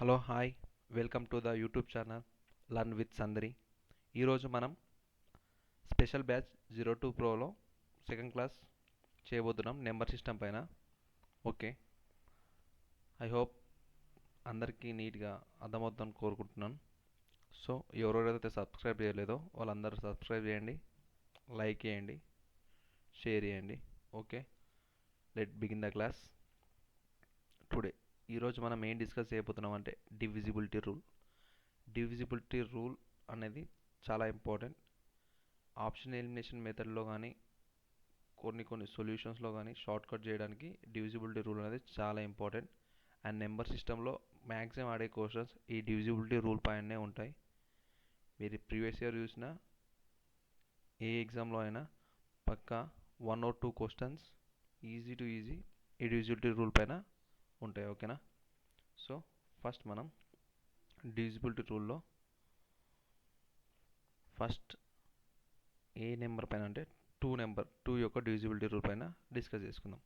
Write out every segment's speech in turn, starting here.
Hello hi welcome to the YouTube channel learn with Sandari. ఈరోజు మనం special batch 02 ప్రోలో second class చేయబోతున్నాం number system పైన. ఓకే, ఐ హోప్ అందరికీ నీట్గా అర్థమవుతుందని కోరుకుంటున్నాను. సో ఎవరెవరైతే సబ్స్క్రైబ్ చేయలేదో వాళ్ళందరూ సబ్స్క్రైబ్ చేయండి, లైక్ చేయండి, షేర్ చేయండి. Okay, let begin the class today. ఈరోజు మనం ఏం డిస్కస్ చేయబోతున్నాం అంటే డివిజిబిలిటీ రూల్ అనేది చాలా ఇంపార్టెంట్. ఆప్షన్ ఎలిమినేషన్ మెథడ్లో కానీ కొన్ని సొల్యూషన్స్లో కానీ షార్ట్ కట్ చేయడానికి డివిజిబిలిటీ రూల్ అనేది చాలా ఇంపార్టెంట్. అండ్ నెంబర్ సిస్టంలో మ్యాక్సిమం ఆడే క్వశ్చన్స్ ఈ డివిజిబిలిటీ రూల్ పైనే ఉంటాయి. మీరు ప్రీవియస్ ఇయర్ చూసిన ఏ ఎగ్జామ్లో అయినా పక్కా 1 or 2 questions easy to easy ఈ డివిజిబిలిటీ రూల్ పైన ఉంటాయి. ఓకేనా? సో ఫస్ట్ మనం డివిజిబిలిటీ రూల్లో ఫస్ట్ ఏ నెంబర్ పైన అంటే 2 యొక్క డివిజిబిలిటీ రూల్ పైన డిస్కస్ చేసుకుందాం.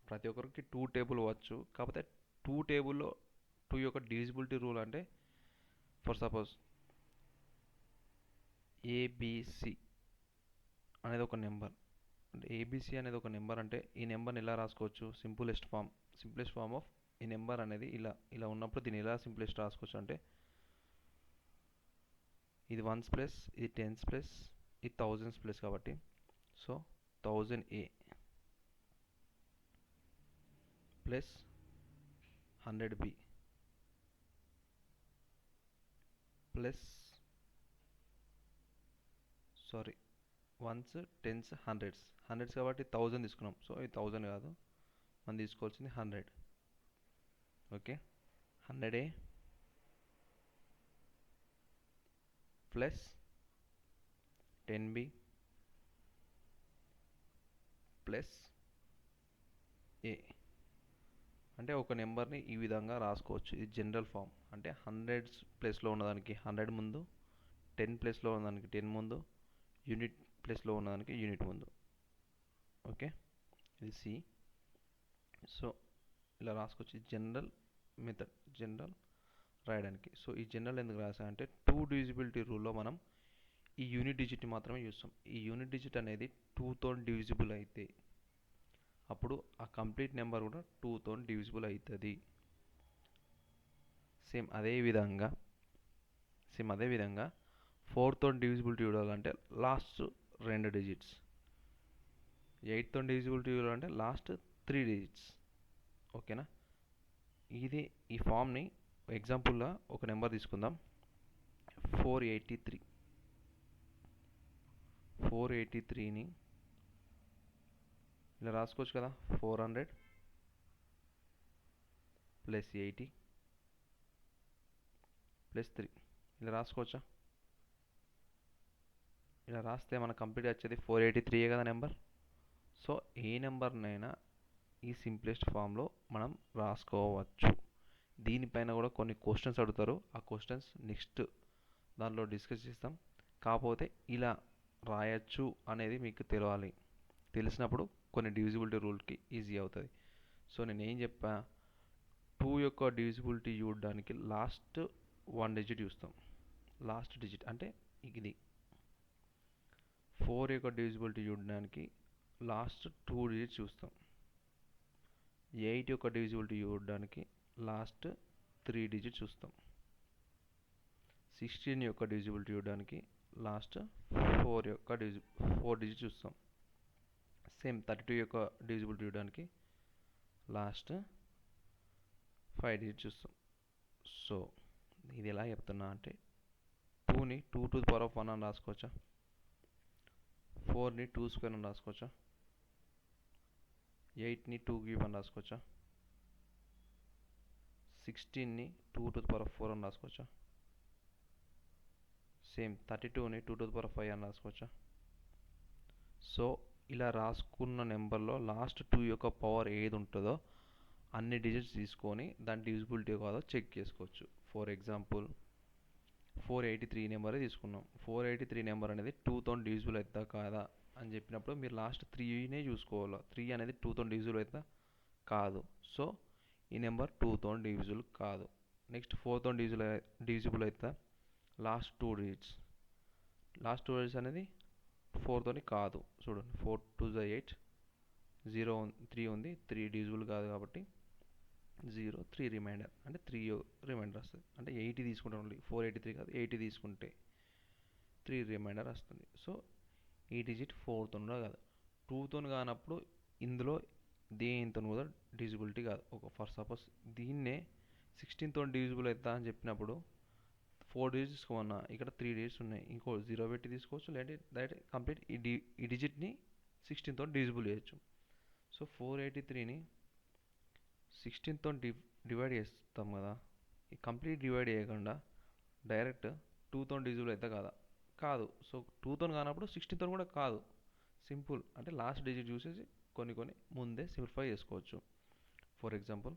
ప్రతి ఒక్కరికి 2 టేబుల్ వచ్చు, కాకపోతే 2 టేబుల్లో 2 యొక్క డివిజిబిలిటీ రూల్ అంటే ఫర్ సపోజ్ ఏబిసి అనేది ఒక నెంబర్ అంటే ఏబిసి అనేది ఒక నెంబర్ అంటే ఈ నెంబర్ని ఎలా రాసుకోవచ్చు? సింపులెస్ట్ ఫామ్ ఆఫ్ ఈ నెంబర్ అనేది ఇలా ఉన్నప్పుడు దీన్ని ఎలా సింప్లెస్ట్ రాసుకోవచ్చు అంటే ఇది 1s ప్లస్, ఇది 10s ప్లస్, ఇది 1000s ప్లస్. కాబట్టి so 1000A plus 100B plus 1s 10s 100s కాబట్టి 1000 తీసుకున్నాం. సో ఇది 1000 కాదు, మనం తీసుకోవాల్సింది 100. Okay, 100A plus 10B plus A అంటే ఒక నెంబర్ని ఈ విధంగా రాసుకోవచ్చు. ఇది జనరల్ ఫామ్. అంటే 100s ప్లేస్లో ఉన్నదానికి 100 ముందు, 10 ప్లేస్లో ఉన్నదానికి 10 ముందు, యూనిట్ ప్లేస్లో ఉన్నదానికి యూనిట్ ముందు. ఓకే, ఇది సి. సో ఇలా రాసుకోవచ్చు. ఇది జనరల్ మెథడ్, జనరల్ రాయడానికి. సో ఈ జనరల్ ఎందుకు రాసా అంటే 2 డివిజిబిలిటీ రూల్లో మనం ఈ యూనిట్ డిజిట్ని మాత్రమే చూస్తాం. ఈ యూనిట్ డిజిట్ అనేది 2తో డివిజిబుల్ అయితే అప్పుడు ఆ కంప్లీట్ నెంబర్ కూడా 2తో డివిజిబుల్ అవుతుంది. సేమ్ అదే విధంగా 4తో డివిజిబిలిటీ చూడాలంటే లాస్ట్ 2 డిజిట్స్, 8తో డివిజిబిలిటీ చూడాలంటే లాస్ట్ 3 డిజిట్స్. ఓకేనా? ఈ ఫామ్ని ఎగ్జాంపుల్గా ఒక నెంబర్ తీసుకుందాం. 483ని ఇలా రాసుకోవచ్చు కదా. 400 ప్లస్ 80 ప్లస్ 3 ఇలా రాసుకోవచ్చా? ఇలా రాస్తే మనకు కంప్లీట్గా వచ్చేది 483 కదా నెంబర్. సో ఏ నెంబర్నైనా ఈ సింప్లెస్ట్ ఫామ్లో మనం రాసుకోవచ్చు. దీనిపైన కూడా కొన్ని క్వశ్చన్స్ అడుగుతారు. ఆ క్వశ్చన్స్ నెక్స్ట్ దానిలో డిస్కస్ చేస్తాం. కాకపోతే ఇలా రాయచ్చు అనేది మీకు తెలియాలి. తెలిసినప్పుడు కొన్ని డివిజిబిలిటీ రూల్కి ఈజీ అవుతుంది. సో నేను ఏం చెప్పా, 2 యొక్క డివిజిబిలిటీ చూడడానికి లాస్ట్ 1 డిజిట్ చూస్తాం. లాస్ట్ డిజిట్ అంటే ఇది. 4 యొక్క డివిజిబిలిటీ చూడడానికి లాస్ట్ 2 డిజిట్స్ చూస్తాం. 8 యొక్క డివిజిబిలిటీ చూడడానికి లాస్ట్ 3 డిజిట్స్ చూస్తాం. 16 యొక్క డివిజిబిలిటీ చూడడానికి లాస్ట్ 4 డిజిట్స్ చూస్తాం. సేమ్ 32 యొక్క డివిజిబిలిటీ చూడడానికి లాస్ట్ 5 డిజిట్స్ చూస్తాం. సో ఇది ఎలా చెప్తున్నా అంటే 2ని 2 to the power of 1 అని రాసుకోవచ్చా? 4ని 2 స్క్వేర్ అని రాసుకోవచ్చా? 8ని 2 క్యూబ్ అని రాసుకోవచ్చా? 16ని 2 to the power of 4 అని రాసుకోవచ్చా? సేమ్ 32ని 2 to the power of 5 అని రాసుకోవచ్చా? సో ఇలా రాసుకున్న నెంబర్లో లాస్ట్ 2 యొక్క పవర్ ఏది ఉంటుందో అన్ని డిజిట్స్ తీసుకొని దాని డివిజిబిలిటీ కాదో చెక్ చేసుకోవచ్చు. ఫర్ ఎగ్జాంపుల్ 483 నెంబరే తీసుకున్నాం. 483 నెంబర్ అనేది 2తో డివిజిబుల్ అవుతుందా కాదా అని చెప్పినప్పుడు మీరు లాస్ట్ 3నే చూసుకోవాలి. 3 అనేది 2తో డివిజిబుల్ అవుతుందా కాదు. సో ఈ నెంబర్ 2తో డివిజిబుల్ కాదు. నెక్స్ట్ 4తో డివిజిబుల్ అవుతా లాస్ట్ టూ డిజిట్స్ అనేది 4తోని కాదు. చూడండి 4 2 8, 0 3 ఉంది, 3 డివిజిబుల్ కాదు కాబట్టి 0 3 రిమైండర్ అంటే 3 రిమైండర్ వస్తుంది. అంటే 80 తీసుకుంటే ఓన్లీ 483 కాదు 80 తీసుకుంటే 3 రిమైండర్ వస్తుంది. సో ఈ డిజిట్ 4తో కాదు. 2తో కానప్పుడు ఇందులో దేనితో కూడా డివిజిబిలిటీ కాదు. ఫర్ సపోజ్ దీన్నే 16తో డివిజిబుల్ అవుతా అని చెప్పినప్పుడు 4 డిజిట్స్ తీసుకోమన్నా, ఇక్కడ 3 డిజిట్స్ ఉన్నాయి, ఇంకో 0 పెట్టి తీసుకోవచ్చు, లేదంటే డైరెక్ట్ కంప్లీట్ ఈ డిజిట్ని 16తో డివిజిబుల్ చేయొచ్చు. సో 483ని 16తో డివైడ్ చేస్తాం కదా, ఈ కంప్లీట్ డివైడ్ చేయకుండా డైరెక్ట్ 2తో డివిజిబుల్ అయితే కాదు. సో 2తో కానప్పుడు 16తో కూడా కాదు. సింపుల్ అంటే లాస్ట్ డిజిట్ చూసేసి కొన్ని ముందే సింప్లిఫై చేసుకోవచ్చు. ఫర్ ఎగ్జాంపుల్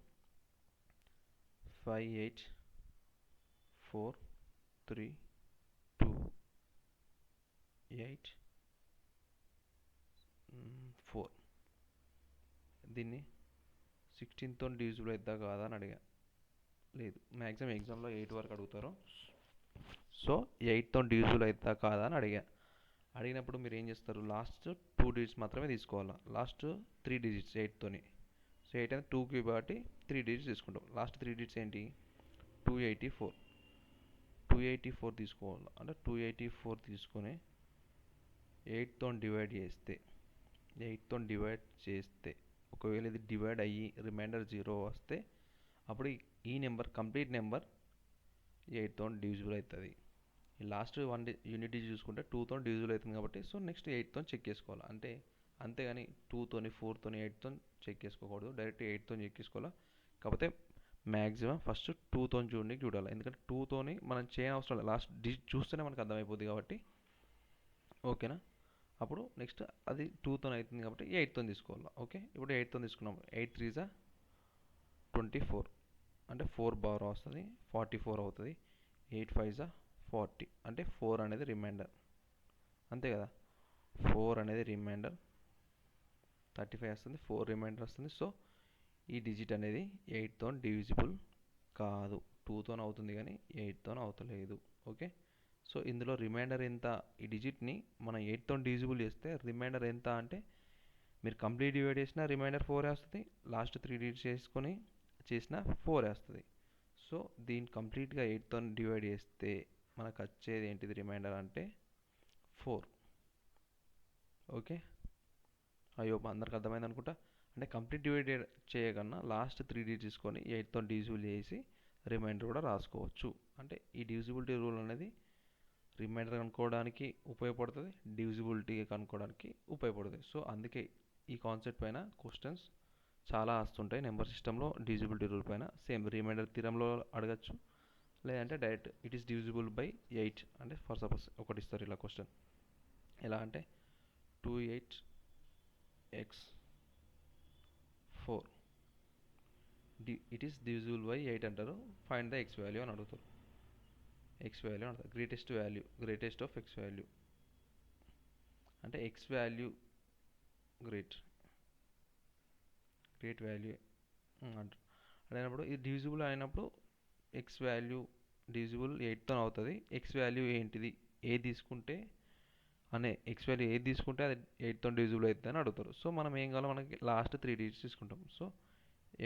5 8 4 3 2 8 4 దీన్ని 16తో డివిజిబుల్ అవుతా కాదా అని అడిగా. లేదు, మ్యాక్సిమం ఎగ్జామ్లో 8 వరకు అడుగుతారు. సో 8తో డివిజిబుల్ అవుతా కాదా అని అడిగినప్పుడు మీరు ఏం చేస్తారు, లాస్ట్ 2 డిజిట్స్ మాత్రమే తీసుకోవాలి. Last 3 digits 8తోని. సో 8 అనేది 2 క్యూబ్ కాబట్టి 3 డిజిట్స్ తీసుకుంటాం. లాస్ట్ 3 డిజిట్స్ ఏంటి, 284 తీసుకోవాలి. అంటే 284 తీసుకొని 8తో డివైడ్ చేస్తే ఒకవేళ ఇది డివైడ్ అయ్యి రిమైండర్ 0 వస్తే అప్పుడు ఈ నెంబర్ కంప్లీట్ నెంబర్ 8తో డివిజిబుల్ అవుతుంది. ఈ లాస్ట్ యూనిట్ డిజిట్ చూసుకుంటే 2తో డివిజిబుల్ అవుతుంది కాబట్టి సో నెక్స్ట్ 8తో చెక్ చేసుకోవాలి. అంతేగాని 2తోని 4తోని 8తో చెక్ చేసుకోకూడదు, డైరెక్ట్ 8తో చెక్ చేసుకోవాలి. కాకపోతే మ్యాక్సిమం ఫస్ట్ 2తో చూడాలి, ఎందుకంటే 2తోని మనం చేయని అవసరం లేదు, లాస్ట్ డిజిట్ చూస్తేనే మనకు అర్థమైపోద్ది కాబట్టి. ఓకేనా, అప్పుడు నెక్స్ట్ అది 2తో అవుతుంది కాబట్టి 8తో తీసుకోవాలి. ఓకే, ఇప్పుడు 8తో తీసుకున్నాం. 8 3 24 అంటే 4 బార్ వస్తుంది, 44 అవుతుంది. 8 5 40 అంటే 4 అనేది రిమైండర్, అంతే కదా. 4 అనేది రిమైండర్ 35 వస్తుంది, 4 రిమైండర్ వస్తుంది. సో ఈ డిజిట్ అనేది 8తో డివిజిబుల్ కాదు. 2తో అవుతుంది కానీ 8తో అవుతలేదు. ఓకే, సో ఇందులో రిమైండర్ ఎంత, ఈ డిజిట్ని మనం 8తో డివిజిబుల్ చేస్తే రిమైండర్ ఎంత అంటే మీరు కంప్లీట్ డివైడ్ చేసినా రిమైండర్ 4 వస్తుంది, లాస్ట్ 3 డిజిట్స్ చేసుకొని చేసిన 4 వస్తుంది. సో దీన్ని కంప్లీట్గా 8తో డివైడ్ చేస్తే మనకు వచ్చేది ఏంటిది రిమైండర్ అంటే 4. ఓకే, అయ్యో అందరికి అర్థమైంది అనుకుంటా. అంటే కంప్లీట్ డివైడ్ చేయకన్నా లాస్ట్ 3 డిజిట్స్ తీసుకొని 8తో డివిజిబుల్ చేసి రిమైండర్ కూడా రాసుకోవచ్చు. అంటే ఈ డివిజిబిలిటీ రూల్ అనేది రిమైండర్ కనుక్కోవడానికి ఉపయోగపడుతుంది, డివిజిబిలిటీ కనుక్కోవడానికి ఉపయోగపడుతుంది. సో అందుకే ఈ కాన్సెప్ట్ పైన క్వశ్చన్స్ చాలా వస్తుంటాయి నెంబర్ సిస్టంలో డివిజిబిలిటీ రూల్ పైన. సేమ్ రిమైండర్ థియరంలో అడగచ్చు, లేదంటే direct it is divisible by 8 అంటే ఫర్ సపోజ్ ఒకటి ఇస్తారు ఇలా క్వశ్చన్. ఎలా అంటే 28x 4 it is divisible by 8 అంటారు, ఫైండ్ ద ఎక్స్ వాల్యూ అని అడుగుతారు. ఎక్స్ వాల్యూ అంటారు, గ్రేటెస్ట్ ఆఫ్ ఎక్స్ వాల్యూ అంటే ఎక్స్ వాల్యూ గ్రేట్ వాల్యూ అంటారు. అడిగినప్పుడు ఇది డివిజిబుల్ అయినప్పుడు ఎక్స్ వాల్యూ డివిజిబుల్ 8తో అవుతుంది. ఎక్స్ వాల్యూ ఏంటిది, ఏది తీసుకుంటే ఎక్స్ వాల్యూ ఏది తీసుకుంటే అది 8తో డివిజిబుల్ అవుతుంది అని అడుగుతారు. సో మనం ఏం కావాలో మనకి లాస్ట్ 3 డిజిట్స్ తీసుకుంటాం. సో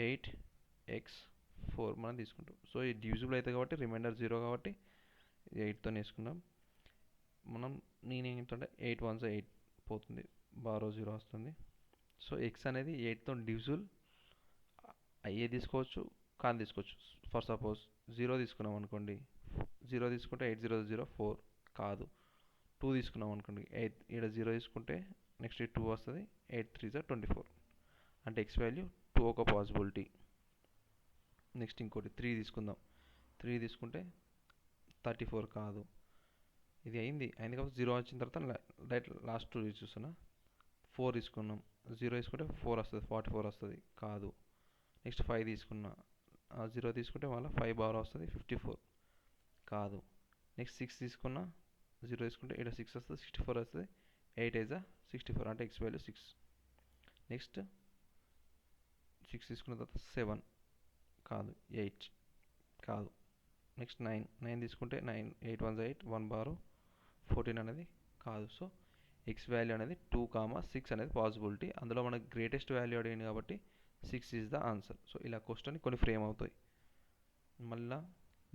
8x4 మనం తీసుకుంటాం. సో ఇది డివిజిబుల్ అవుతుంది కాబట్టి రిమైండర్ 0 కాబట్టి 8తో వేసుకున్నాం. నేనేం చెప్తుంటే 8 1 8 పోతుంది, బారో 0 వస్తుంది. సో ఎక్స్ అనేది 8తో డివిజిబుల్ అయ్యే తీసుకోవచ్చు, కాని తీసుకోవచ్చు. ఫర్ సపోజ్ 0 తీసుకున్నాం అనుకోండి, 0 తీసుకుంటే 8 0 0 4 కాదు. 2 తీసుకున్నాం అనుకోండి, 8 ఇక్కడ 0 తీసుకుంటే నెక్స్ట్ 2 వస్తుంది, 8 3 24 అంటే ఎక్స్ వాల్యూ 2 ఒక పాసిబిలిటీ. నెక్స్ట్ ఇంకోటి 3 తీసుకుందాం, 3 తీసుకుంటే 34 కాదు. ఇది అయింది కాబట్టి 0 వచ్చిన తర్వాత డైరెక్ట్ లాస్ట్ 2 చూస్తున్నా. 4 తీసుకున్నాం, 0 తీసుకుంటే 4 వస్తుంది, 44 వస్తుంది కాదు. నెక్స్ట్ 5 తీసుకున్నా, 0 తీసుకుంటే మళ్ళీ 5 బార్ వస్తుంది, 54 కాదు. నెక్స్ట్ 6 తీసుకున్నా, 0 తీసుకుంటే ఇక్కడ 6 వస్తుంది, 64 వస్తుంది. 8 8 64 అంటే ఎక్స్ వాల్యూ 6. నెక్స్ట్ 6 తీసుకున్న తర్వాత 7 కాదు, 8 కాదు. నెక్స్ట్ 9 తీసుకుంటే 9 8 1 8 1 బారు 14 అనేది కాదు. సో ఎక్స్ వాల్యూ అనేది 2, 6 అనేది పాసిబిలిటీ. అందులో మనకు గ్రేటెస్ట్ వాల్యూ అడిగింది కాబట్టి 6 ఈజ్ ద ఆన్సర్. సో ఇలా క్వశ్చన్ కొన్ని ఫ్రేమ్ అవుతాయి. మళ్ళీ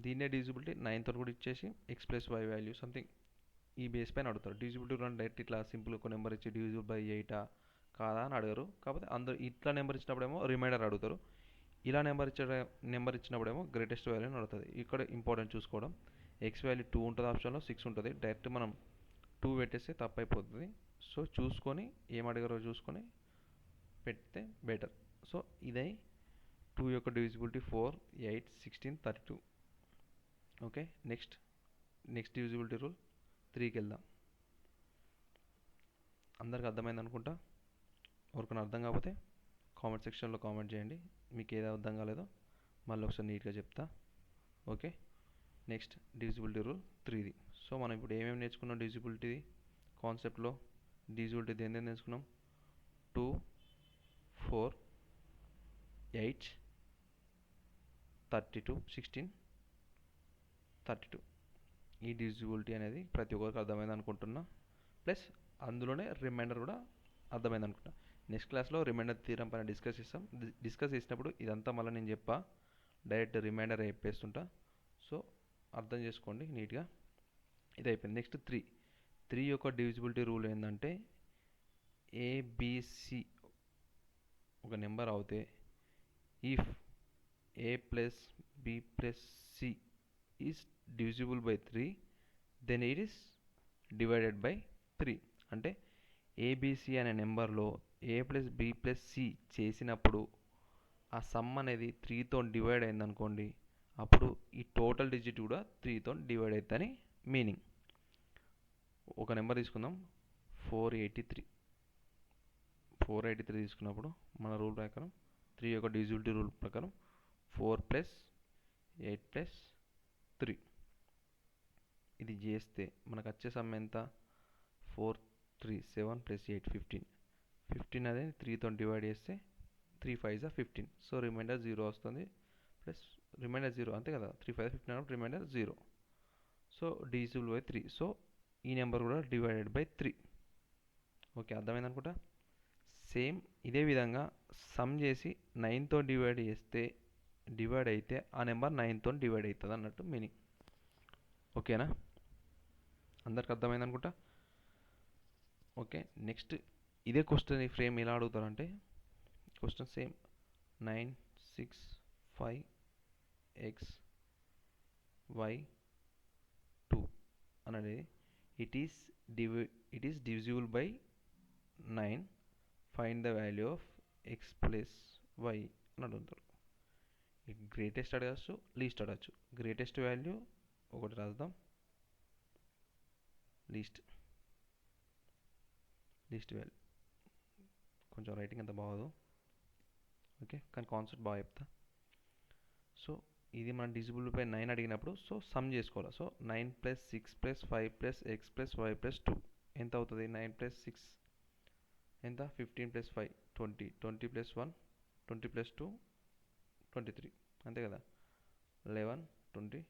దీన్నే డివిజిబిలిటీ 9తో కూడా ఇచ్చేసి x plus y value something ఈ బేస్ పైన అడుగుతారు. డివిజిబిలిటీ కూడా డైరెక్ట్ ఇట్లా సింపుల్ ఒక నెంబర్ ఇచ్చి డివిజిబుల్ బై 8 కాదా అని అడగరు. కాకపోతే అందరూ ఇట్లా నెంబర్ ఇచ్చినప్పుడేమో రిమైండర్ అడుగుతారు. ఇలా నెంబర్ ఇచ్చినప్పుడేమో గ్రేటెస్ట్ వాల్యూ అని అడుగుతుంది. ఇక్కడ ఇంపార్టెంట్ చూసుకోవడం, ఎక్స్ వాల్యూ 2 ఉంటుంది, ఆప్షన్లో 6 ఉంటుంది. డైరెక్ట్ మనం 2 పెట్టేస్తే తప్పైపోతుంది. సో చూసుకొని ఏం అడిగారో చూసుకొని పెడితే బెటర్. సో ఇదే 2 యొక్క divisibility 4, 8, 16, 32. Okay, next divisibility rule 3కి వెళ్దాం. అందరికి అర్థమైంది అనుకుంటా. ఎవరికైనా అర్థం కాకపోతే కామెంట్ సెక్షన్లో కామెంట్ చేయండి. మీకు ఏది అర్థం కాలేదో మళ్ళీ ఒకసారి నీట్గా చెప్తా. ఓకే, నెక్స్ట్ డివిజిబిలిటీ రూల్ 3ది. సో మనం ఇప్పుడు ఏమేమి నేర్చుకున్నాం డివిజిబిలిటీ కాన్సెప్ట్లో? డివిజిబిలిటీ దేని నేర్చుకున్నాం? 2, 4, 8, 32, 16, 32. ఈ డివిజిబిలిటీ అనేది ప్రతి ఒక్కరికి అర్థమైంది అనుకుంటున్నా. ప్లస్ అందులోనే రిమైండర్ కూడా అర్థమైంది అనుకుంటా. నెక్స్ట్ క్లాస్లో రిమైండర్ థీరం పైన డిస్కస్ చేసినప్పుడు ఇదంతా మళ్ళీ నేను డైరెక్ట్ రిమైండర్ చెప్పేస్తుంటా. సో అర్థం చేసుకోండి నీట్గా. ఇది అయిపోయింది. నెక్స్ట్ 3 యొక్క డివిజిబిలిటీ రూల్ ఏంటంటే ఏబిసి ఒక నెంబర్ అవుతే if a plus b plus c is divisible by 3 then it is divided by 3. అంటే ఏబిసి అనే నెంబర్లో a plus B plus C చేసినప్పుడు ఆ సమ్ అనేది 3తో డివైడ్ అయిందనుకోండి, అప్పుడు ఈ టోటల్ డిజిట్ కూడా 3తో డివైడ్ అవుతుందని మీనింగ్. ఒక నెంబర్ తీసుకుందాం, 483 తీసుకున్నప్పుడు మన రూల్ ప్రకారం 3 యొక్క డివిజిబిలిటీ రూల్ ప్రకారం 4 ప్లస్ 8 ప్లస్ 3 ఇది చేస్తే మనకు వచ్చే సమ్ ఎంత? 4 3 7 ప్లస్ 8 15 అనేది 3తో డివైడ్ చేస్తే 3 5 15. సో రిమైండర్ 0 వస్తుంది. ప్లస్ రిమైండర్ 0 అంతే కదా, 3 5 15 అన్నప్పుడు remainder 0. So divisible by 3. So ఈ నెంబర్ కూడా డివైడెడ్ బై 3. ఓకే, అర్థమైంది అనుకుంటా. సేమ్ ఇదే విధంగా సమ్ చేసి 9తో డివైడ్ అయితే ఆ నెంబర్ 9తో డివైడ్ అవుతుంది అన్నట్టు మీనింగ్. ఓకేనా, అందరికి అర్థమైంది అనుకుంటా. ఓకే, నెక్స్ట్ ఇదే క్వశ్చన్ ఈ ఫ్రేమ్ ఎలా అడుగుతారంటే క్వశ్చన్ సేమ్ 9 6 5 x y 2 అనేది it is divisible by 9, find the value of x plus y అని అడుగుతారు. గ్రేటెస్ట్ అడగచ్చు, లీస్ట్ అడగచ్చు. గ్రేటెస్ట్ వాల్యూ ఒకటి రాద్దాం, లీస్ట్ వాల్యూ. కొంచెం రైటింగ్ అంత బాగోదు, ఓకే, కానీ కాన్సెప్ట్ బాగా చెప్తా. సో ఇది మన డివిజిబుల్ బై 9 అడిగినప్పుడు సో సమ్ చేసుకోవాలి. So 9 plus 6 plus 5 plus x plus y plus 2 ఎంత అవుతుంది? 9 ప్లస్ 6 ఎంత? 15 ప్లస్ 5 20, 20 ప్లస్ 1 20 ప్లస్ 2 23 అంతే కదా. 11 20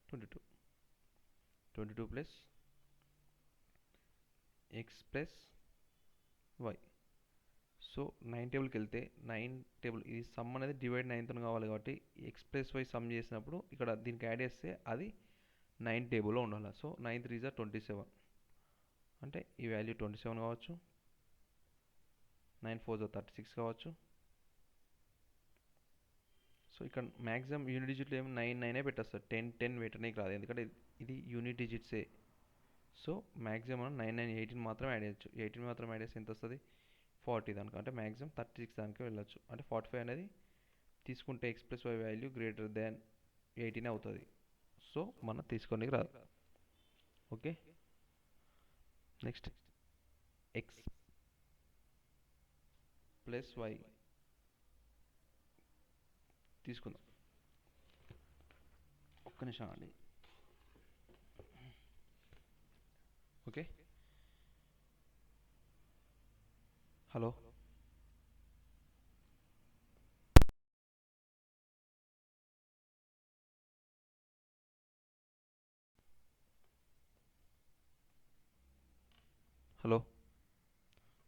22 22 plus x plus y. So 9 టేబుల్కి వెళ్తే 9 టేబుల్ ఇది సమ్ అనేది డివైడ్ 9తో కావాలి కాబట్టి ఎక్స్ ప్లస్ వై సమ్ చేసినప్పుడు ఇక్కడ దీనికి యాడ్ చేస్తే అది 9 టేబుల్లో ఉండాలి. సో 9 3 జా 27 అంటే ఈ వాల్యూ 27 కావచ్చు. 9 4 జా 36 కావచ్చు. సో ఇక్కడ మ్యాక్సిమం యూనిట్ డిజిట్లు ఏమి 9 పెట్టేస్తారు. 10 పెట్టడానికి రాదు, ఎందుకంటే ఇది యూనిట్ డిజిట్సే. సో మ్యాక్సిమం 9 18 మాత్రం యాడ్ చేయొచ్చు. 18 మాత్రం యాడ్ చేస్తే ఎంత వస్తుంది? 40 దానికి, అంటే మ్యాక్సిమం 36 దానికి వెళ్ళొచ్చు. అంటే 45 అనేది తీసుకుంటే x plus y value greater than 18 అవుతుంది. సో మనం తీసుకోనికి రాదు. Okay, next x plus y తీసుకుందాం. ఒక్క నిమిషం అండి. Okay, hello. Hello,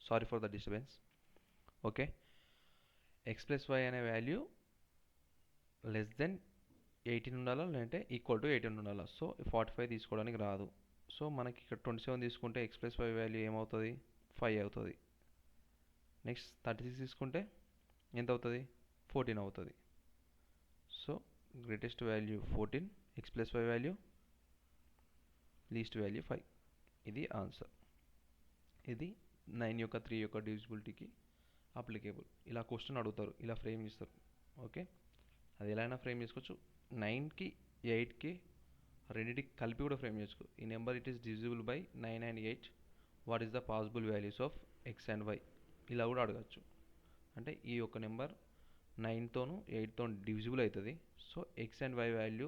sorry for the disturbance. Okay, x plus y అనే వాల్యూ లెస్ దెన్ 18 ఉండాలా, లేదంటే ఈక్వల్ టు 18 ఉండాలా. సో 45 తీసుకోవడానికి రాదు. సో మనకి ఇక్కడ 27 తీసుకుంటే ఎక్స్ ప్లస్ వై వాల్యూ ఏమవుతుంది, 5 అవుతుంది. నెక్స్ట్ 36 తీసుకుంటే ఎంత అవుతుంది, 14 అవుతుంది. So greatest value 14, x plus y value, least value 5. ఇది ఆన్సర్. ఇది 9 యొక్క 3 యొక్క డివిజిబిలిటీకి అప్లికేబుల్. ఇలా క్వశ్చన్ అడుగుతారు, ఇలా ఫ్రేమ్ చేస్తారు. ఓకే, అది ఎలా అయినా ఫ్రేమ్ చేసుకోవచ్చు. 9కి 8కి రెండింటికి కలిపి కూడా ఫ్రేమ్ చేసుకో. ఈ number it is divisible by 9 and 8. What is the possible values of x and y, ఇలా కూడా అడగచ్చు. అంటే ఈ యొక్క నెంబర్ 9తోను 8తో డివిజిబుల్ అవుతుంది. So x and y value,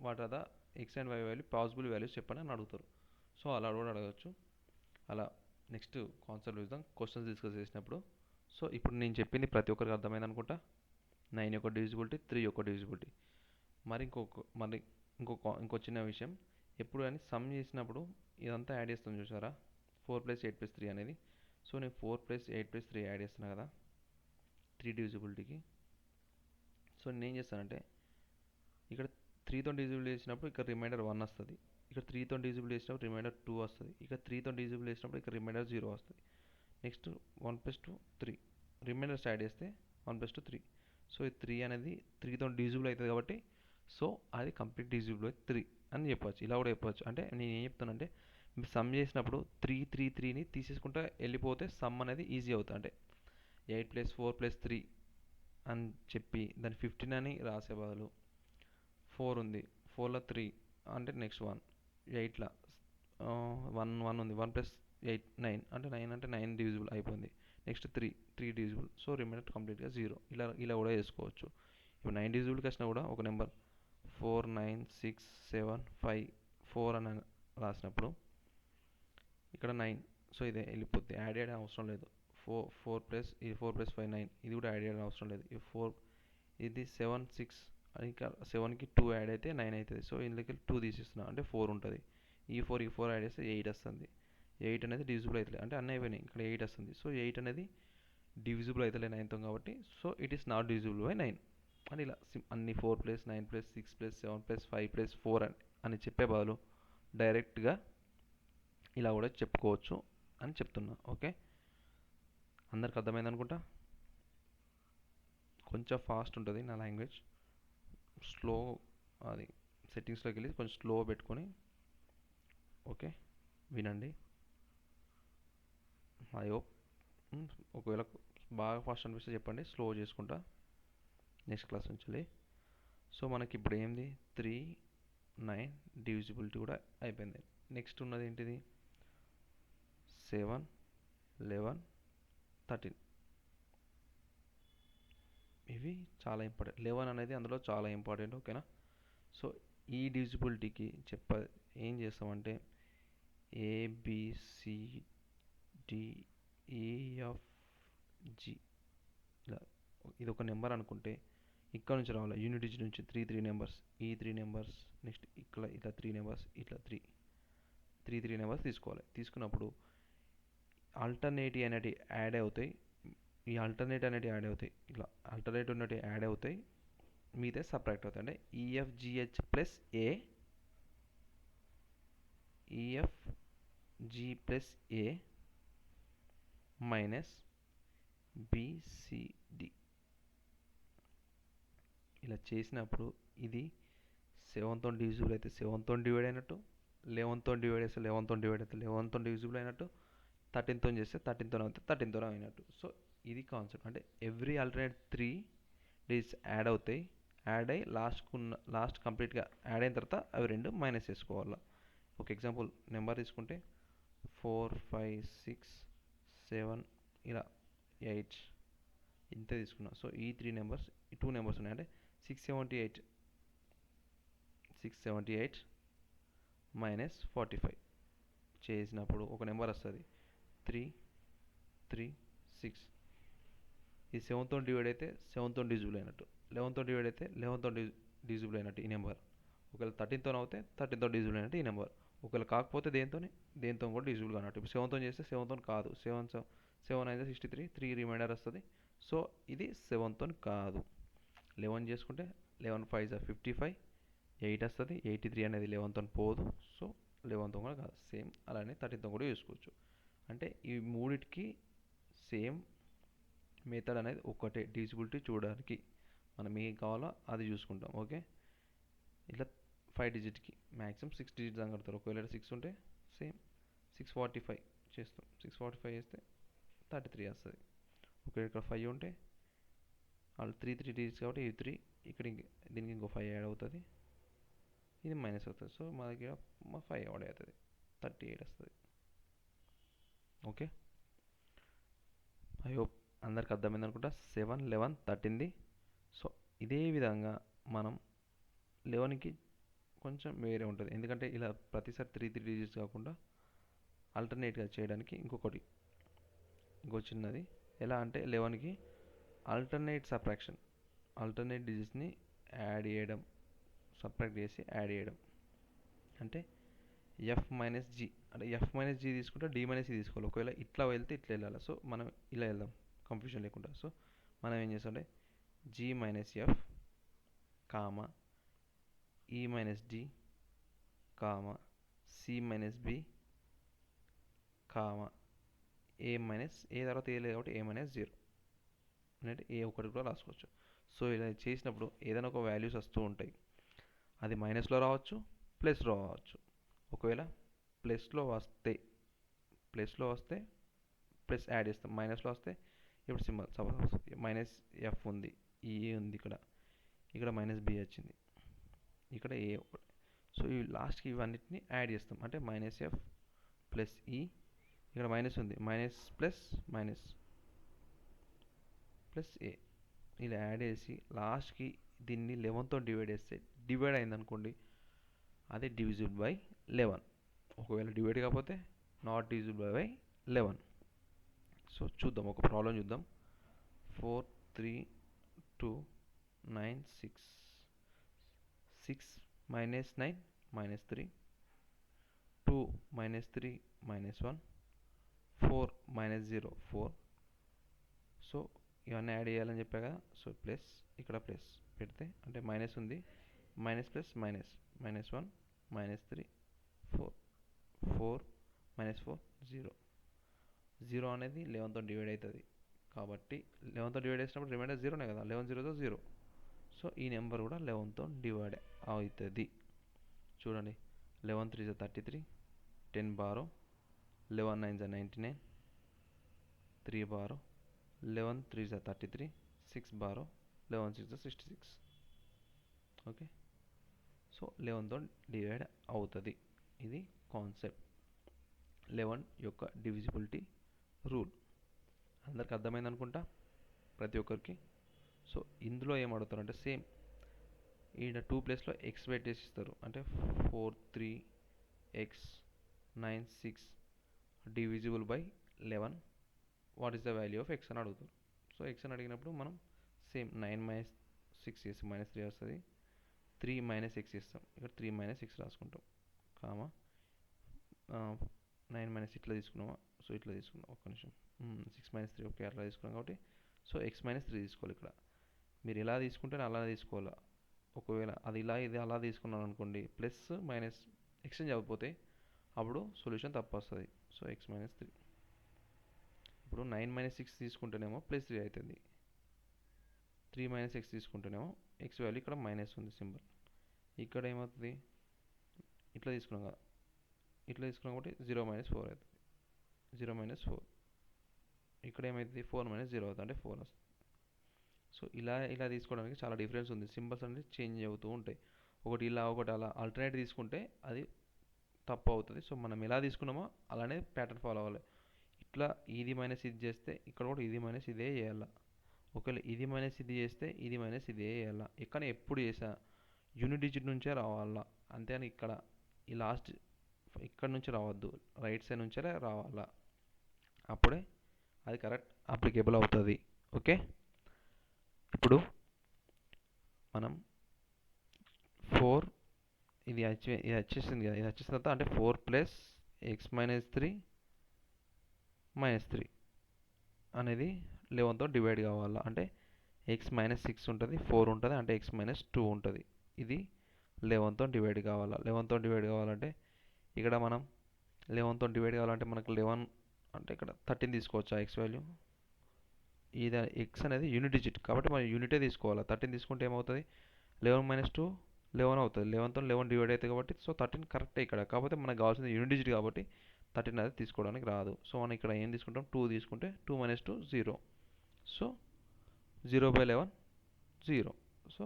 what are the x and y value possible values చెప్పండి అని అడుగుతారు. సో అలా కూడా అడగచ్చు. అలా నెక్స్ట్ కాన్సెప్ట్ చూద్దాం క్వశ్చన్స్ డిస్కస్ చేసినప్పుడు. సో ఇప్పుడు నేను చెప్పింది ప్రతి ఒక్కరికి అర్థమైంది అనుకుంటా. 9 యొక్క డివిజిబిలిటీ, 3 యొక్క డివిజిబిలిటీ. మరి ఇంకో చిన్న విషయం, ఎప్పుడు కానీ సమ్ చేసినప్పుడు ఇదంతా యాడ్ చేస్తాం చూసారా, 4 + 8 + 3 అనేది. సో నేను 4 + 8 + 3 యాడ్ చేస్తున్నా కదా 3 డివిజిబిలిటీకి. సో నేను ఏం చేస్తానంటే ఇక్కడ 3తో డివిజిబుల్ చేసినప్పుడు ఇక్కడ రిమైండర్ 1 వస్తుంది. ఇక్కడ 3తో డివిజిబుల్ చేసినప్పుడు రిమైండర్ 2 వస్తుంది. ఇక్కడ 3తో డివిజిబుల్ చేసినప్పుడు ఇక్కడ రిమైండర్ 0 వస్తుంది. నెక్స్ట్ 1 + 2 3 రిమైండర్స్ యాడ్ చేస్తే 1 + 2 3. సో ఈ 3 అనేది 3తో డివిజిబుల్ అవుతుంది కాబట్టి సో అది కంప్లీట్ డివిజిబుల్ బై 3 అని చెప్పవచ్చు. ఇలా కూడా చెప్పవచ్చు. అంటే నేను ఏం చెప్తానంటే మీరు సమ్ చేసినప్పుడు 3ని తీసేసుకుంటా వెళ్ళిపోతే సమ్ అనేది ఈజీ అవుతుంది. అంటే 8 + 4 + 3 అని చెప్పి దాన్ని 15 అని రాసే బదులు 4 ఉంది, 4లో 3 అంటే నెక్స్ట్ 1, 8లా 1 ఉంది, 1 + 8 9 అంటే 9 అంటే 9 డివిజిబుల్ అయిపోయింది. Next 3 divisible. సో రిమైండర్ కంప్లీట్గా 0. ఇలా కూడా చేసుకోవచ్చు. ఇప్పుడు 9 డివిజిబుల్కి వచ్చినా కూడా ఒక నెంబర్ 4 9 6 7 5 4 అని రాసినప్పుడు ఇక్కడ 9, సో ఇదే వెళ్ళిపోద్ది, యాడ్ చేయడం అవసరం లేదు. 4 + 5 9, ఇది కూడా యాడ్ చేయడం అవసరం లేదు. ఇది 7 6, ఇంకా 7కి 2 యాడ్ అయితే 9 అవుతుంది. సో ఇందులోకి 2 తీసేస్తున్నా అంటే 4 ఉంటుంది. ఈ 4 యాడ్ చేస్తే 8 వస్తుంది. 8 అనేది డివిజిబుల్ అవుతుంది, అంటే అన్నీ అయిపోయినాయి. ఇక్కడ 8 వస్తుంది. సో 8 అనేది డివిజిబుల్ అవుతలే 9తో కాబట్టి so it is not divisible by 9 అని ఇలా అన్ని 4 + 9 + 6 + 7 + 5 + 4 అని చెప్పే బదులు డైరెక్ట్గా ఇలా కూడా చెప్పుకోవచ్చు అని చెప్తున్నా. ఓకే, అందరికి అర్థమైంది అనుకుంటా. కొంచెం ఫాస్ట్ ఉంటుంది నా లాంగ్వేజ్, స్లో, అది సెట్టింగ్స్లోకి వెళ్ళి కొంచెం స్లో పెట్టుకొని ఓకే వినండి. I hope. ఒకవేళ బాగా ఫాస్ట్ అనిపిస్తే చెప్పండి, స్లో చేసుకుంటా నెక్స్ట్ క్లాస్ నుంచి. సో మనకి ఇప్పుడు ఏంది 3 9 డివిజిబిలిటీ కూడా అయిపోయింది. నెక్స్ట్ ఉన్నది ఏంటిది 7 11 13. ఇవి చాలా ఇంపార్టెంట్. 11 అనేది అందులో చాలా ఇంపార్టెంట్. ఓకేనా. సో ఈ డివిజిబిలిటీకి ఏం చేస్తామంటే ABCDEFG ఇలా ఇది ఒక నెంబర్ అనుకుంటే ఇక్కడ నుంచి రావాలి, యూనిట్ డిజిట్ నుంచి 3 నెంబర్స్, ఈ 3 నెంబర్స్, నెక్స్ట్ ఇక్కడ ఇట్లా 3 నెంబర్స్, ఇట్లా 3 నెంబర్స్ తీసుకోవాలి. తీసుకున్నప్పుడు ఆల్టర్నేటివ్ అనేటివి యాడ్ అవుతాయి. ఈ ఆల్టర్నేటివ్ అనేటివి యాడ్ అవుతాయి, ఇట్లా ఆల్టర్నేటివ్ ఉన్నట్టు యాడ్ అవుతాయి, మీదే సపరేట్ అవుతాయి. అంటే EFGH + A, EFG + A - BCD ఇలా చేసినప్పుడు ఇది 7తో డివిజిబుల్ అయితే 7తో డివైడ్ అయినట్టు, 11తో డివైడ్ చేస్తే 11తో డివైడ్ అయితే 11తో డివిజిబుల్ అయినట్టు, 13తో చేస్తే 13తో అయితే 13తో అయినట్టు. సో ఇది కాన్సెప్ట్. అంటే ఎవ్రీ ఆల్టర్నేట్ 3 డిజిట్స్ యాడ్ అవుతాయి. యాడ్ అయ్యి లాస్ట్ కంప్లీట్గా యాడ్ అయిన తర్వాత అవి రెండు మైనస్ చేసుకోవాలి. ఒక ఎగ్జాంపుల్ నెంబర్ తీసుకుంటే 4 5 6 7 ఇలా 8 ఇంతే తీసుకున్నా. సో ఈ 3 నెంబర్స్, ఈ 2 నెంబర్స్ ఉన్నాయి. అంటే 678 - 45 చేసినప్పుడు ఒక నెంబర్ వస్తుంది 3 3 6. ఈ 7తో డివైడ్ అయితే 7తో డివిజిబుల్ అయినట్టు, 11తో డివైడ్ అయితే 11తో డివిజిబుల్ అయినట్టు ఈ నెంబర్. ఒకవేళ 13తో అవుతే 13తో డివిజిబుల్ అయినట్టు ఈ నెంబర్. ఒకవేళ కాకపోతే దేంతో కూడా డివిజిబుల్ కానట్టు. ఇప్పుడు 7తో చేస్తే 7తో కాదు. 7 అయితే 63, 3 రిమైండర్ వస్తుంది. సో ఇది 7తో కాదు. 11 చేసుకుంటే 11 5 55, 8 వస్తుంది. 83 అనేది 11తో పోదు. సో 11తో కూడా కాదు. సేమ్ అలానే 13తో కూడా చూసుకోవచ్చు. అంటే ఈ మూడిటికి సేమ్ మెథడ్ అనేది ఒకటే, డివిజిబిలిటీ చూడడానికి. మనం ఏం కావాలో అది చూసుకుంటాం. ఓకే, ఇట్లా 5 డిజిట్కి మ్యాక్సిమం 6 డిజిట్స్ అని కడతారు. ఒకవేళ 6 ఉంటే సేమ్ 645 చేస్తాం. 645 చేస్తే 33 వస్తుంది. ఒకవేళ ఇక్కడ 5 ఉంటే వాళ్ళు 3 డిజిట్స్ కాబట్టి ఇది 3, ఇక్కడ దీనికి ఇంకో 5 యాడ్ అవుతుంది, ఇది మైనస్ అవుతుంది. సో మా దగ్గర 5 యాడ్ అవుతుంది, 38 వస్తుంది. ఓకే, ఐ హోప్ అందరికి అర్థమైంది అనుకుంటా. 7, 11, 13ది. సో ఇదే విధంగా మనం 11కి కొంచెం వేరే ఉంటుంది, ఎందుకంటే ఇలా ప్రతిసారి 3 డిజిట్స్ కాకుండా ఆల్టర్నేట్గా చేయడానికి ఇంకో చిన్నది. ఎలా అంటే 11కి ఆల్టర్నేట్ డిజిట్స్ని యాడ్ చేయడం, సబ్ట్రాక్ట్ చేసి యాడ్ చేయడం. అంటే ఎఫ్ మైనస్ జీ, అంటే ఎఫ్ మైనస్ జీ తీసుకుంటే డి మైనస్ జీ తీసుకోవాలి. ఒకవేళ ఇట్లా వెళ్తే ఇట్లా వెళ్ళాలి. సో మనం ఇలా వెళ్దాం కన్ఫ్యూజన్ లేకుండా. సో మనం ఏం చేస్తామంటే G minus F comma E minus D comma C minus B comma A తర్వాత ఏ లేదు కాబట్టి ఏ మైనస్ 0 అంటే ఏ ఒకటి కూడా రాసుకోవచ్చు. సో ఇలా చేసినప్పుడు ఏదైనా ఒక వాల్యూస్ వస్తూ ఉంటాయి. అది మైనస్లో రావచ్చు, ప్లస్లో రావచ్చు. ఒకవేళ ప్లస్లో వస్తే ప్లస్ యాడ్ చేస్తాం. మైనస్లో వస్తే ఇప్పుడు సింబల్ సపోజ్ మైనస్ ఎఫ్ ఉంది, ఈ ఉంది, ఇక్కడ మైనస్ బి వచ్చింది, ఇక్కడ ఏ ఒకటి. సో ఈ లాస్ట్కి ఇవన్నిటిని యాడ్ చేస్తాం. అంటే మైనస్ ఎఫ్ ప్లస్ ఈ, ఇక్కడ మైనస్ ఉంది, మైనస్ ప్లస్ ఏ, ఇలా యాడ్ చేసి లాస్ట్కి దీన్ని 11తో డివైడ్ చేస్తే డివైడ్ అయిందనుకోండి, అది డివిజిబుల్ బై 11. ఒకవేళ డివైడ్ కాకపోతే నాట్ డివిజిబుల్ బై 11. సో చూద్దాం, ఒక ప్రాబ్లం చూద్దాం. 4, 3, 2, 9, 6 minus 9 minus 3, 2 minus 3 minus 1, 4 minus 0 4. So ఇవన్నీ యాడ్ చేయాలని చెప్పా కదా. సో ప్లస్ ఇక్కడ ప్లస్ పెడితే అంటే మైనస్ ఉంది, minus plus minus 1 minus 3 4 minus 4 0 అనేది 11తో డివైడ్ అవుతుంది. కాబట్టి 11తో డివైడ్ చేసినప్పుడు రిమైండర్ 0నే కదా, 11 0తో 0. సో ఈ నెంబర్ కూడా 11తో డివైడ్ అవుతుంది. చూడండి, 11 3 33, 10 borrow, 11 9 99, 3 borrow, 11 3 33, 6 borrow, 11 6 66. Okay, so 11తో డివైడ్ అవుతుంది. ఇది కాన్సెప్ట్ 11 యొక్క డివిజిబిలిటీ రూల్. అందరికి అర్థమైంది అనుకుంటా ప్రతి ఒక్కరికి. సో ఇందులో ఏం అడుగుతారంటే సేమ్ ఈడ 2 ప్లేస్లో ఎక్స్ పెట్టేసి ఇస్తారు. అంటే 4 3 X 9 6 divisible by 11, what is the value of X అని అడుగుతారు. సో ఎక్స్ అని అడిగినప్పుడు మనం సేమ్ 9 మైనస్ 6 చేసి మైనస్ 3 వస్తుంది. 3 మైనస్ ఎక్స్ ఇస్తాం, ఇక్కడ 3 మైనస్ 6 రాసుకుంటాం, కామా 9 మైనస్ ఇట్లా తీసుకున్నామా. సో ఇట్లా తీసుకున్నాం, ఒక్క నిమిషం. 6 మైనస్ 3 ఓకే అట్లా తీసుకున్నాం కాబట్టి సో ఎక్స్ మైనస్ 3 తీసుకోవాలి. ఇక్కడ మీరు ఎలా తీసుకుంటే అలానే తీసుకోవాలి. ఒకవేళ అది ఇది అలా తీసుకున్నాను అనుకోండి, ప్లస్ మైనస్ ఎక్స్చేంజ్ అయిపోతే అప్పుడు సొల్యూషన్ తప్పు వస్తుంది. So X minus 3. ఇప్పుడు 9 మైనస్ 6 తీసుకుంటేనేమో ప్లస్ 3 అవుతుంది. 3 మైనస్ ఎక్స్ తీసుకుంటేనేమో ఎక్స్ వాల్యూ ఇక్కడ మైనస్ ఉంది సింబల్. ఇక్కడ ఏమవుతుంది, ఇట్లా తీసుకున్నాం కదా, ఇట్లా తీసుకున్నాం కాబట్టి 0 మైనస్ 4 అవుతుంది. 0 మైనస్ 4 ఇక్కడ ఏమవుతుంది, 4 మైనస్ 0 అవుతుంది, అంటే 4 వస్తుంది. సో ఇలా తీసుకోవడానికి చాలా డిఫరెన్స్ ఉంది. సింబల్స్ అనేది చేంజ్ అవుతూ ఉంటాయి. ఒకటి ఇలా ఒకటి అలా ఆల్టర్నేట్ తీసుకుంటే అది తప్పు అవుతుంది. సో మనం ఎలా తీసుకున్నామో అలానే ప్యాటర్న్ ఫాలో అవ్వాలి. ఇట్లా ఇది మైనస్ ఇది చేస్తే ఇక్కడ కూడా ఇది మైనస్ ఇదే చేయాలి. ఒకవేళ ఇది మైనస్ ఇది చేస్తే ఇది మైనస్ ఇదే చేయాలి. ఇక్కడ ఎప్పుడు చేసా యూనిట్ డిజిట్ నుంచే రావాలా, అంతేని ఇక్కడ ఈ లాస్ట్ ఇక్కడ నుంచి రావద్దు, రైట్ సైడ్ నుంచే రావాలా. అప్పుడే అది కరెక్ట్ అప్లికేబుల్ అవుతుంది. ఓకే, ఇప్పుడు మనం 4 ఇది వచ్చేసింది కదా, ఇది వచ్చేసిన తర్వాత అంటే 4 ప్లస్ ఎక్స్ మైనస్ 3 మైనస్ 3 అనేది 11తో డివైడ్ కావాలా. అంటే ఎక్స్ మైనస్ 6 ఉంటుంది, 4 ఉంటుంది, అంటే ఎక్స్ మైనస్ 2 ఉంటుంది. ఇది 11తో డివైడ్ కావాలా. 11తో డివైడ్ కావాలంటే ఇక్కడ మనం 11తో డివైడ్ కావాలంటే మనకు 11 అంటే ఇక్కడ 13 తీసుకోవచ్చు ఆ ఎక్స్ వాల్యూ. ఇది ఎక్స్ అనేది యూనిట్ డిజిట్ కాబట్టి మనం యూనిటే తీసుకోవాలి. 13 తీసుకుంటే ఏమవుతుంది, 11 మైనస్ 2 11 అవుతుంది. 11తో 11 డివైడ్ అవుతుంది కాబట్టి సో 13 కరెక్టే ఇక్కడ. కాకపోతే మనకు కావాల్సింది యూనిట్ డిజిట్ కాబట్టి 13 అది తీసుకోవడానికి రాదు. సో మనం ఇక్కడ ఏం తీసుకుంటాం, 2 తీసుకుంటే 2 మైనస్ 2 0. సో 0/11 0. సో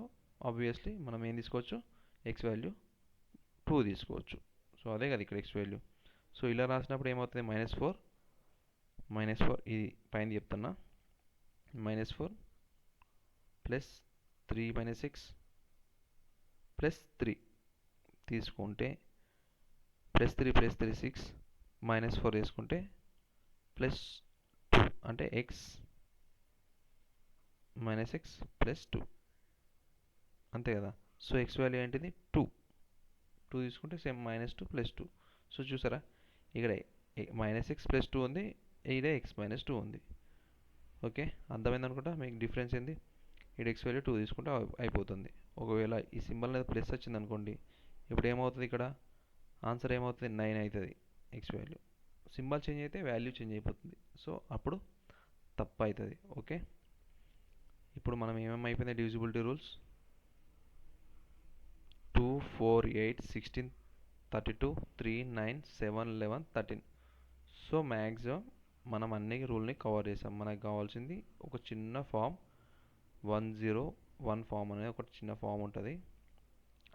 ఆబ్వియస్లీ మనం ఏం తీసుకోవచ్చు, ఎక్స్ వాల్యూ 2 తీసుకోవచ్చు. సో అదే కదా ఇక్కడ ఎక్స్ వాల్యూ. సో ఇలా రాసినప్పుడు ఏమవుతుంది, -4 ఇది పైన చెప్తున్నా, -4 ప్లస్ 3 మైనస్ 6 ప్లస్ 3 తీసుకుంటే +3 +3 6 -4 వేసుకుంటే +2 అంటే ఎక్స్ మైనస్ ఎక్స్ ప్లస్ 2 అంతే కదా. సో ఎక్స్ వాల్యూ ఏంటిది 2 తీసుకుంటే సేమ్ -2 +2. సో చూసారా ఇక్కడ -x + 2 ఉంది, ఇక్కడ x - 2 ఉంది. ఓకే అర్థమైంది అనుకుంటా మీకు డిఫరెన్స్ ఏంది. ఇక్కడ ఎక్స్ వాల్యూ 2 తీసుకుంటే అయిపోతుంది. ఒకవేళ ఈ సింబల్ అనేది ప్లస్ వచ్చింది అనుకోండి, ఇప్పుడు ఏమవుతుంది, ఇక్కడ ఆన్సర్ ఏమవుతుంది 9 అవుతుంది. ఎక్స్ వాల్యూ సింబల్ చేంజ్ అయితే వాల్యూ చేంజ్ అయిపోతుంది. సో అప్పుడు తప్పు అవుతుంది. ఓకే ఇప్పుడు మనం ఏమేమి అయిపోయింది డివిజిబిలిటీ రూల్స్ 2 4 8 16 32 3 9 7 11 13. సో మ్యాక్సిమం మనం అన్ని రూల్ని కవర్ చేసాం. మనకు కావాల్సింది ఒక చిన్న ఫామ్ 101 ఫామ్ అనేది ఒక చిన్న ఫామ్ ఉంటుంది.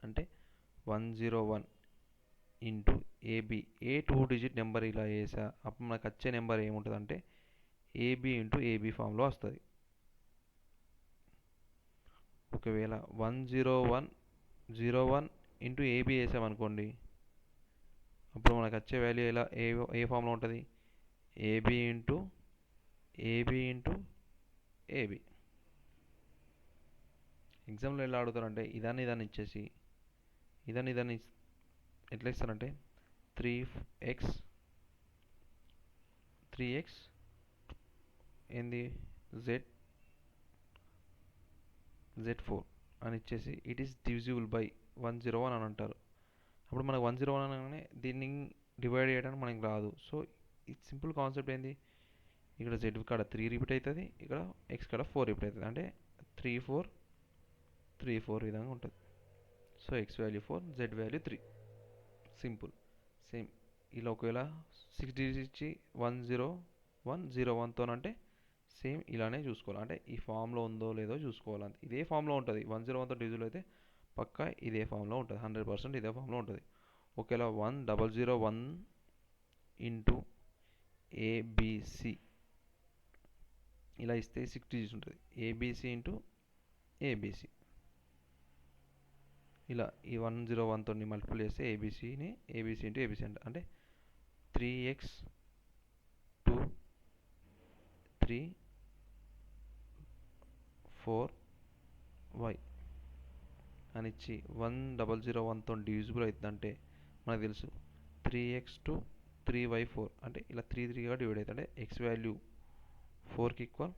అంటే 101 ఇంటూ ఏబి, ఏ 2 డిజిట్ నెంబర్ ఇలా వేసా అప్పుడు మనకు వచ్చే నెంబర్ ఏముంటుంది అంటే ఏబి ఇంటూ ఏబి ఫామ్లో వస్తుంది. ఒకవేళ 101 ఇంటూ ఏబి వేసామనుకోండి, అప్పుడు మనకు వచ్చే వాల్యూ ఎలా ఏ ఫామ్లో ఉంటుంది, ఏబి ఇంటూ ఏబి. ఎగ్జామ్లో ఎలా అడుగుతారంటే ఇదాన్ని ఇచ్చేసి ఇదాన్ని ఎట్లా ఇస్తారంటే 3x ఏంది z4 అని ఇచ్చేసి ఇట్ ఈస్ డివిజిబుల్ బై 101 అని అంటారు. అప్పుడు మనకు 101 అనగానే దీన్ని డివైడ్ చేయడానికి మనకి రాదు. సో ఇది సింపుల్ కాన్సెప్ట్ ఏంది, ఇక్కడ z కాడ 3 రిపీట్ అవుతుంది, ఇక్కడ x కాడ 4 రిపీట్ అవుతుంది. అంటే 3 4 3 4 విధంగా ఉంటుంది. So x value 4 z value 3 simple. Same ఇలా ఒకవేళ 6 డిజిట్స్ ఇచ్చి 101 అంటే సేమ్ ఇలానే చూసుకోవాలి. అంటే ఈ ఫామ్లో ఉందో లేదో చూసుకోవాలి. అంతే ఇదే ఫామ్లో ఉంటుంది. 101తో డిజిటల్ అయితే పక్కా ఇదే ఫామ్లో ఉంటుంది, 100% ఇదే ఫామ్లో ఉంటుంది. ఒకవేళ 1001 ఇంటూ ఏబిసి ఇలా ఇస్తే 6 డిజిట్స్ ఉంటుంది. ఏబిసి ఇంటూ ఏబిసి ఇలా ఈ 101తో మల్టిపుల్ చేస్తే ఏబిసి ఇంటూ ఏబిసి అంటే 3x 2 3 4y అని ఇచ్చి 1001తో డివిజిబుల్ అవుతుందంటే మనకు తెలుసు 3x 2 3y 4 అంటే ఇలా 3 3గా డివైడ్ అవుతుంది. అంటే x వాల్యూ 4కి ఈక్వల్,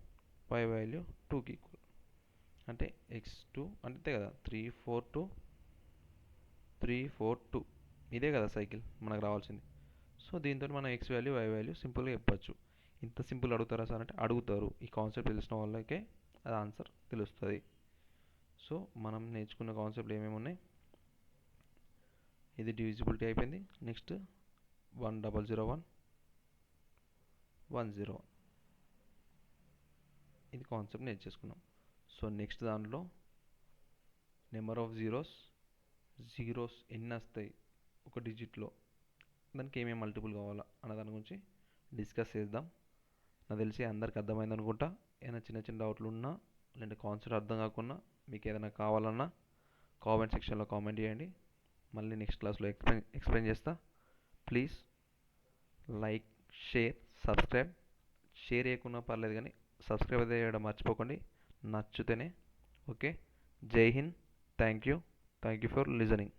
y వాల్యూ 2కి ఈక్వల్. అంటే x2 అంతే కదా 3 4 2 3 4 2 ఇదే కదా సైకిల్ మనకు రావాల్సింది. సో దీంతో మనం x వాల్యూ y వాల్యూ సింపుల్గా చెప్పచ్చు. ఇంత సింపుల్ అడుగుతారా సార్ అంటే అడుగుతారు. ఈ కాన్సెప్ట్ తెలిసిన వాళ్ళకే అది ఆన్సర్ తెలుస్తుంది. సో మనం నేర్చుకున్న కాన్సెప్ట్లు ఏమేమి ఉన్నాయి, ఇది డివిజిబిలిటీ అయిపోయింది. నెక్స్ట్ 1001 101 ఇది కాన్సెప్ట్ నేర్చేసుకున్నాం. సో నెక్స్ట్ దాంట్లో నెంబర్ ఆఫ్ జీరోస్ ఎన్ని వస్తాయి ఒక డిజిట్లో, దానికి ఏమేమి మల్టిపుల్ కావాలా అన్న దాని గురించి డిస్కస్ చేద్దాం. నాకు తెలిసి అందరికి అర్థమైంది అనుకుంటా. ఏమైనా చిన్న చిన్న డౌట్లు ఉన్నా లేదంటే కాన్సెప్ట్ అర్థం కాకున్నా మీకు ఏదైనా కావాలన్నా కామెంట్ సెక్షన్లో కామెంట్ చేయండి. మళ్ళీ నెక్స్ట్ క్లాస్లో ఎక్స్ప్లెయిన్ చేస్తా. Please like share subscribe. Share చేయకున్నా పర్లేదు కానీ సబ్స్క్రైబ్ అయితే చేయడం మర్చిపోకండి నచ్చితేనే. Okay Jai Hind. Thank you for listening.